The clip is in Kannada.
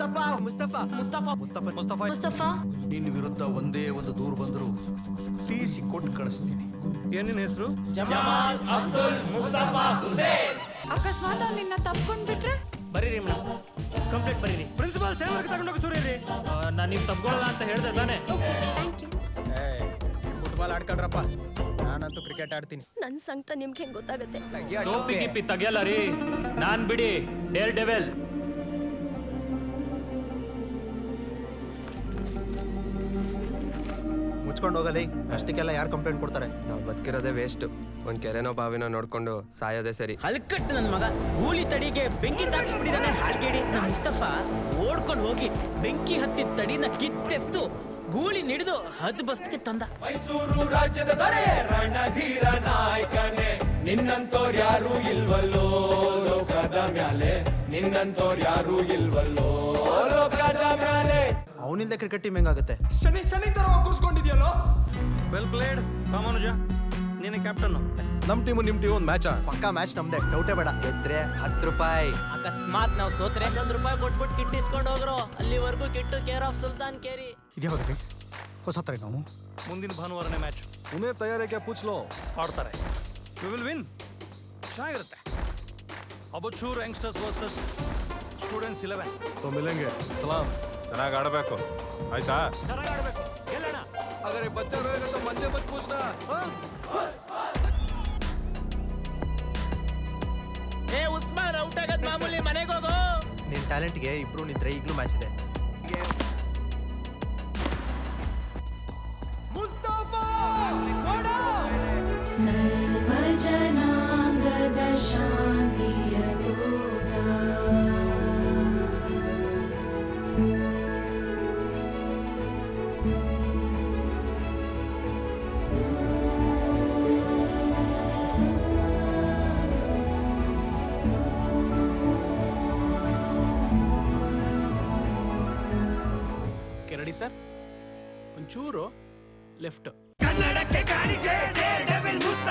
ಮುಸ್ತಫಾ ಮುಸ್ತಫಾ ಮುಸ್ತಫಾ ಮುಸ್ತಫಾ ಮುಸ್ತಫಾ ಮುಸ್ತಫಾ ನಿನ್ನ ವಿರುದ್ಧ ಒಂದೇ ಒಂದು ದೂರು ಬಂದ್ರು ಟಿಸಿ ಕೊಟ್ಟು ಕಳಿಸ್ತೀನಿ. ಏನಿನ ಹೆಸರು? ಅಕಸ್ಮಾತ್ ಅವ್ರು ನಿನ್ನ ತಪ್ಕೊಂಡ್ಬಿಟ್ರೆ ಬರೀರಿ ಮೇಡಮ್, ಕಂಪ್ಲೇಂಟ್ ಬರೀರಿ. ಪ್ರಿನ್ಸಿಪಾಲ್ ಚೇಂಬರ್ಗೆ ತಗೊಂಡೋಗಿ ಸುರೀರಿ. ನಾನು ನೀವು ತಪ್ಕೊಳ್ಳಲ್ಲ ಅಂತ ಹೇಳ್ದೆ ತಾನೆ? Thank you. ಫುಟ್ಬಾಲ್ ಆಡ್ಕೊಳ್ರಪ್ಪ, ನಾನಂತೂ ಕ್ರಿಕೆಟ್ ಆಡ್ತೀನಿ. ನನ್ನ ಸಂಕಟ ನಿಮ್ಗೆ ಹೆಂಗ್ ಗೊತ್ತಾಗುತ್ತೆ? ಟೋಪಿ ಗಿಪ್ಪಿ ತೆಗಿಯಲ್ಲ ರೀ, ನಾನ್ ಬಿಡಿ ಡೇರ್ ಡೆವೆಲ್. ಮುಚ್ಕೊಂಡು ಹೋಗಲಿ, ಅಷ್ಟಕ್ಕೆಲ್ಲ ಯಾರು ಕಂಪ್ಲೇಂಟ್ ಕೊಡ್ತಾರೆ? ನಾವು ಬದುಕಿರೋದೇ ವೇಸ್ಟ್. ಒಂದ್ ಕೆರೆನೋ ಬಾವಿನೋ ನೋಡ್ಕೊಂಡು ಸಾಯೋದೇ ಸರಿ. ಹಲ್ಕಟ್ಟು ನನ್ನ ಮಗ ಗೂಳಿ ತಡಿಗೆ ಬೆಂಕಿ ತಾಕ್ಸ್ಬಿಟ್ಟಿದ್ದಾನೆ. ಹಾಲ್ಗೇಡಿ ನಮ್ಮ ಮುಸ್ತಫಾ ಓಡ್ಕೊಂಡು ಹೋಗಿ ಬೆಂಕಿ ಹತ್ತಿದ ತಡಿನ ಕಿತ್ತೆಸ್ತು ಗೂಳಿ ನಿಡಿದು ಹದ್ ಬಸ್ಗೆ ತಂದ. ಮೈಸೂರು ರಾಜ್ಯದ ದೊರೆ ರಣಧೀರ ನಾಯಕನೇ, ನಿನ್ನಂತೋರ್ ಯಾರು ಇಲ್ವಲ್ಲೋ ಲೋಕದ ಮ್ಯಾಲೆ, ನಿನ್ನಂತೋರ್ ಯಾರು ಇಲ್ವಲ್ಲೋ ಲೋಕದ ಮ್ಯಾಲೆ. ಅವನಿಂದ ಕ್ರಿಕೆಟ್ ಟೀಮ್ ಹೆಂಗಾಗುತ್ತೆ? ಶನಿ ತರ ಕೂರ್ಸ್ಕೊಂಡಿದ್ಯಲ್ಲೋ. ವೆಲ್ ಪ್ಲೇಡ್ ಕಾಮನುಜ, ನೀನೆ ಕ್ಯಾಪ್ಟನ್. ನಮ್ ಟೀಮು ನಿಮ್ ಟೀಮ್ ಒಂದು ಮ್ಯಾಚ್ ಪಕ್ಕಾ ಮ್ಯಾಚ್ ನಮ್ದೆ, ಡೌಟೇ ಬೇಡ. ಗೆದ್ರೆ 10 ರೂಪಾಯಿ. ಅಕಸ್ಮಾತ್ ನಾವು ಸೋತ್ರೆ ₹1 ಕೊಟ್ಬಿಟ್ಟು ಕಿಟ್ ಇಸ್ಕೊಂಡು ಹೋಗ್ರು. ಅಲ್ಲಿವರೆಗೂ ಕಿಟ್ಟು ಕೇರ್ ಆಫ್ ಸುಲ್ತಾನ್ ಕೇರಿ. ಇದ್ಯಾವ್ದ್ರಿ ಹೊಸ ತರ ನಾವು? ಮುಂದಿನ ಭಾನುವಾರನೇ ಮ್ಯಾಚ್. ಉನ್ನೇ ತಯಾರಿಕೆ ಪೂಚ್ಲೋ ಆಡ್ತಾರೆ. We will win. ಚೆನ್ನಾಗಿರುತ್ತೆ. ಅಬಚೂರ್ ಯಂಗ್ಸ್ಟರ್ಸ್ ವರ್ಸಸ್ ಸ್ಟೂಡೆಂಟ್ಸ್ 11. ತೋ ಮಿಲೆಂಗೆ ಸಲಾಮ್. ಚೆನ್ನಾಗಿ ಆಡಬೇಕು ಆಯ್ತಾ? ಚೆನ್ನಾಗಿ ಆಡಬೇಕು, ಗೆಲ್ಲೋಣ. ಅಗರ್ ಬಚ್ಚಾ ರೋಯೇಗಾ ತೋ ಮಂಜೆ ಮತ್ ಪೂಚ್ನಾ. ಏ ಉಸ್ಮಾನ್ ಔಟ್ ಆಗದ್ ಮಾಮೂಲಿ, ಮನೆಗೆ ಹೋಗೋ. ನಿನ್ ಟ್ಯಾಲೆಂಟ್ಗೆ ಇಬ್ರು ನಿಂತ್ರೆ ಈಗಲೂ ಮ್ಯಾಚ್ ಇದೆ. ಮುಸ್ತಫಾ ಸರ್ವಜನಾಂಗದ ಶಾಂತಿಯ ತೋಟ. Ready sir? ಒಂಚೂರು ಲೆಫ್ಟ್. ಕನ್ನಡಕ್ಕೆ ಕಾಣಿಕೆ ಡೇರ್ ಡೆವಿಲ್ ಮುಸ್ತಫಾ.